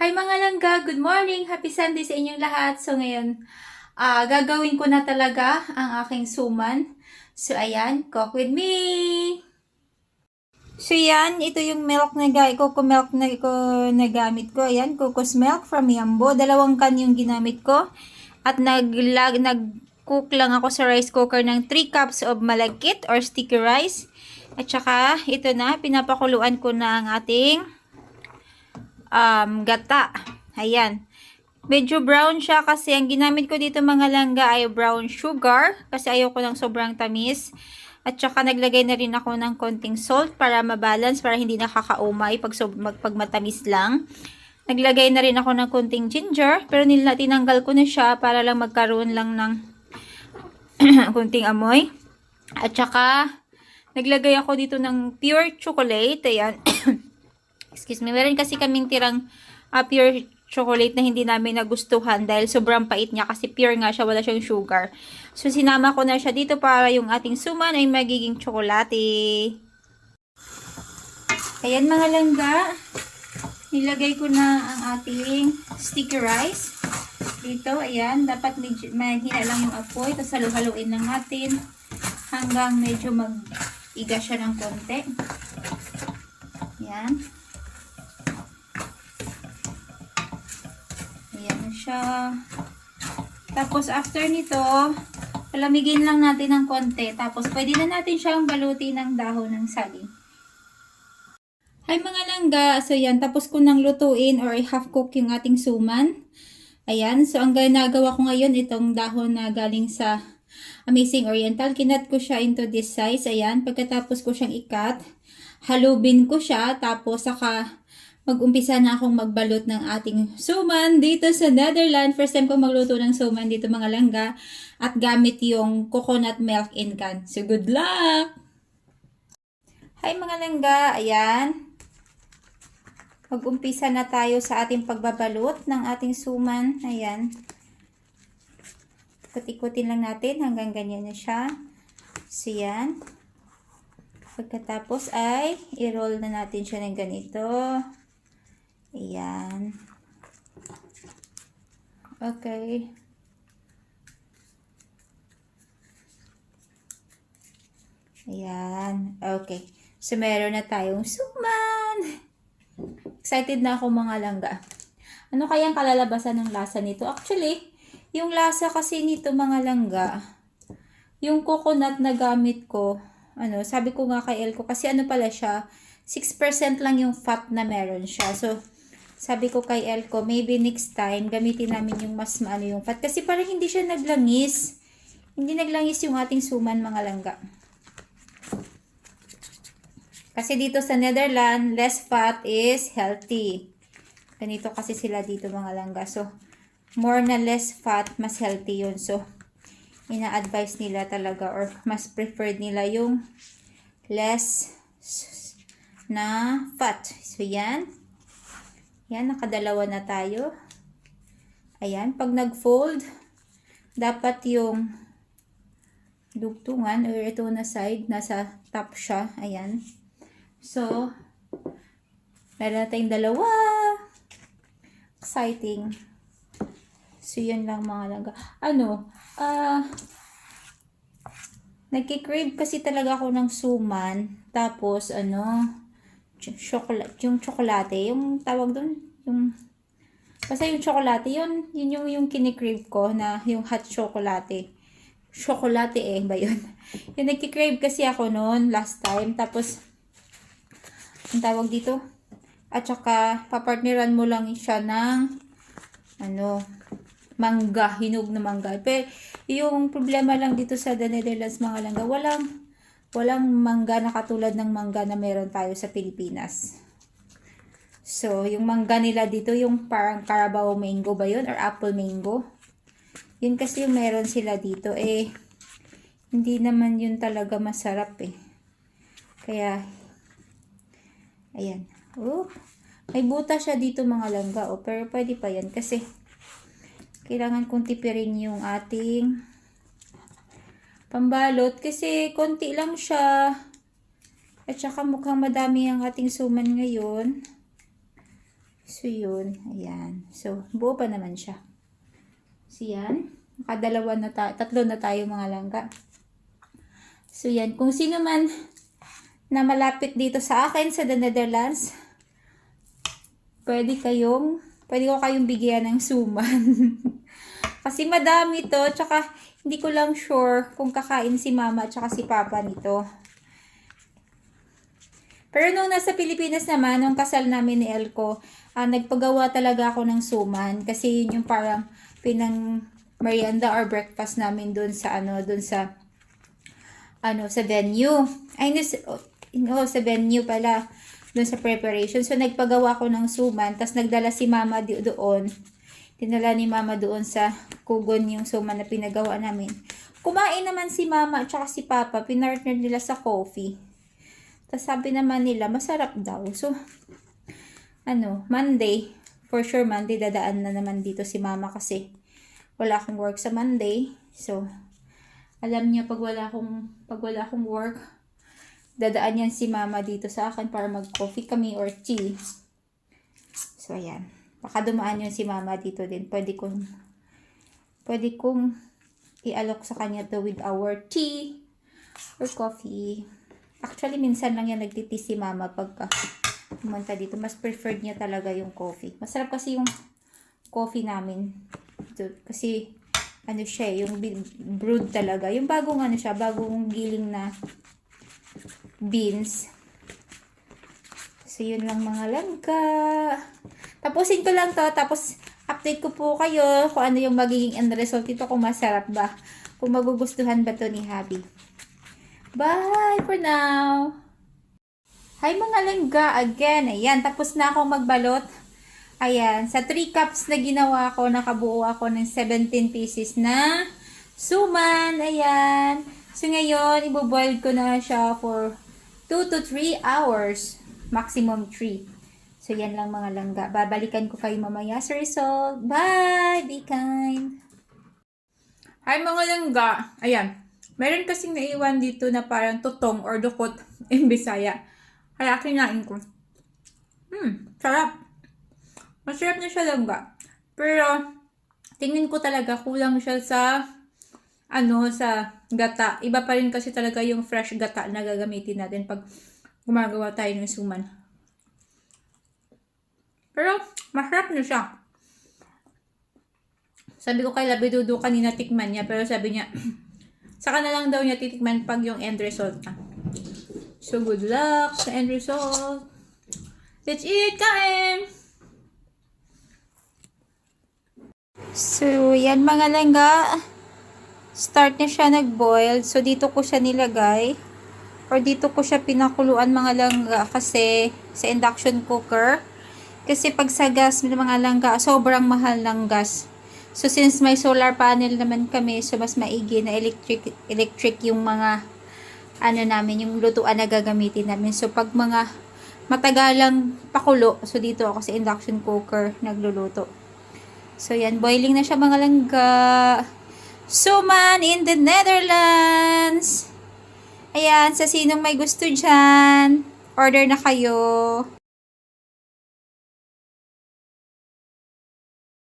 Hi mga langga! Good morning! Happy Sunday sa inyong lahat! So ngayon, gagawin ko na talaga ang aking suman. So ayan, cook with me! So yan, ito yung milk na coco milk na gamit ko. Ayan, Cocos milk from Yambo. 2 can yung ginamit ko. At nag-cook lang ako sa rice cooker ng 3 cups of malagkit or sticky rice. At saka, ito na, pinapakuluan ko na ang ating gata. Ayan. Medyo brown siya kasi ang ginamit ko dito mga langga ay brown sugar kasi ayoko ng sobrang tamis. At saka naglagay na rin ako ng konting salt para mabalance, para hindi nakakaumay pag matamis lang. Naglagay na rin ako ng konting ginger pero tinanggal ko na siya para lang magkaroon lang ng konting amoy. At saka naglagay ako dito ng pure chocolate. Ayan. Excuse me. Meron kasi kaming tirang pure chocolate na hindi namin nagustuhan dahil sobrang pait niya kasi pure nga siya, wala siyang sugar. So, sinama ko na siya dito para yung ating suman ay magiging tsokolate. Ayan mga langga, nilagay ko na ang ating sticky rice. Dito, ayan, dapat mahina lang yung apoy, tapos halu-haluin lang natin hanggang medyo mag-iga siya ng konti. Ayan. Ayan na siya. Tapos, after nito, palamigin lang natin ng konti. Tapos, pwede na natin siyang balutin ng dahon ng saging. Hi mga langga. So, yan. Tapos ko nang lutuin or half cook yung ating suman. Ayan. So, ang ginagawa ko ngayon, itong dahon na galing sa Amazing Oriental. Kinat ko siya into this size. Ayan. Pagkatapos ko siyang ikat, halubin ko siya. Tapos, saka mag-umpisa na akong magbalot ng ating suman dito sa Netherlands. First time kong magluto ng suman dito mga langga. At gamit yung coconut milk in can. So, good luck! Hi mga langga! Ayan. Mag-umpisa na tayo sa ating pagbabalot ng ating suman. Ayan. Ikot-ikutin lang natin hanggang ganyan na siya. So, yan. Pagkatapos ay i-roll na natin siya ng ganito. Ayan. Okay. Ayan. Okay. So, meron na tayong suman. Excited na ako mga langga. Ano kayang kalalabasan ng lasa nito? Actually, yung lasa kasi nito mga langga, yung coconut na gamit ko, sabi ko nga kay Elko, kasi pala siya, 6% lang yung fat na meron siya. So, sabi ko kay Elko, maybe next time, gamitin namin yung mas maano yung fat. Kasi parang hindi siya naglangis. Hindi naglangis yung ating suman mga langga. Kasi dito sa Netherlands, less fat is healthy. Ganito kasi sila dito mga langga. So, more na less fat, mas healthy yun. So, ina-advise nila talaga or mas preferred nila yung less na fat. So, yan. Yan, nakadalawa na tayo. Ayan, pag nag-fold, dapat yung dugtungan or ito na side, nasa top siya. Ayan. So, meron na tayong dalawa. Exciting. So, yan lang mga langga. Nagkikrave kasi talaga ako ng suman. Tapos, yung tsokolate. Yung tawag doon, basta yung tsokolate, yun yung kinikrave ko na yung hot chocolate. Chocolate ba yun? Yung nagkikrave kasi ako noon, last time. Tapos, ang tawag dito. At saka, papartneran mo lang siya ng, mangga, hinog na mangga. Pero, yung problema lang dito sa The Netherlands, mga langga, walang mangga na katulad ng mangga na meron tayo sa Pilipinas. So, yung mangga nila dito, yung parang Carabao mango ba yun? Or apple mango? Yun kasi yung meron sila dito. Hindi naman yun talaga masarap Kaya, ayan. May buta siya dito mga langga. Pero pwede pa yan kasi kailangan kong tipirin yung ating pambalot kasi konti lang siya. At saka mukhang madami ang ating suman ngayon. So, yun. Ayan. So, buo pa naman siya. So, yan. Tatlo na tayo mga langga. So, yan. Kung sino man na malapit dito sa akin sa The Netherlands, pwede ko kayong bigyan ng suman. Kasi madami to. Tsaka, hindi ko lang sure kung kakain si mama at si papa nito. Pero nung nasa Pilipinas naman, nung kasal namin ni Elko, nagpagawa talaga ako ng suman. Kasi yun yung parang pinang merienda or breakfast namin dun sa sa venue. Sa venue pala. Dun sa preparation. So, nagpagawa ko ng suman. Tapos, nagdala si mama doon. Dinala ni mama doon sa kugon yung suman na pinagawa namin. Kumain naman si mama at si papa. Pinartner nila sa coffee. Tapos sabi naman nila, masarap daw. So, Monday. For sure, Monday, dadaan na naman dito si mama kasi wala akong work sa Monday. So, alam niya pag wala akong work, dadaan yan si mama dito sa akin para mag-coffee kami or tea. So, ayan. Baka dumaan yun si mama dito din. Pwede kong i-alok sa kanya to with our tea or coffee. Actually, minsan lang yan nagtitis si mama pagka pumunta dito. Mas preferred niya talaga yung coffee. Masarap kasi yung coffee namin. Kasi, siya, yung brewed talaga. Yung bagong bagong giling na beans. So, yun lang mga langga. Tapusin ko lang to. Tapos, update ko po kayo kung ano yung magiging end result ito. Kung masarap ba. Kung magugustuhan ba to ni Habi. Bye for now! Hi mga langga! Again, ayan, tapos na akong magbalot. Ayan, sa 3 cups na ginawa ko, nakabuo ako ng 17 pieces na suman. Ayan. So ngayon, iboboil ko na siya for 2 to 3 hours. Maximum 3. So yan lang mga langga. Babalikan ko kayo mamaya sa result. Bye! Be kind! Hi mga langga! Ayan. Meron kasing naiwan dito na parang tutong or dukot in Bisaya. Kaya kinain ko. Sarap. Masarap na siya langga. Pero, tingin ko talaga kulang siya sa gata. Iba pa rin kasi talaga yung fresh gata na gagamitin natin pag gumagawa tayo ng suman. Pero, masarap na siya. Sabi ko kay Labidudu kanina tikman niya, pero sabi niya, saka na lang daw niya titikman pag yung end result na. So, good luck sa end result. Let's eat! Kain! So, yan mga langga. Start na siya nag-boil. So, dito ko siya nilagay. Or dito ko siya pinakuluan mga langga kasi sa induction cooker. Kasi pag sa gas mga langga, sobrang mahal ng gas. So, since may solar panel naman kami, so mas maigi na electric yung mga, namin, yung lutuan na gagamitin namin. So, pag mga matagalang pakulo, so dito ako sa induction cooker nagluluto. So, yan, boiling na siya mga langga. Suman in the Netherlands! Ayan, sa sinong may gusto dyan, order na kayo.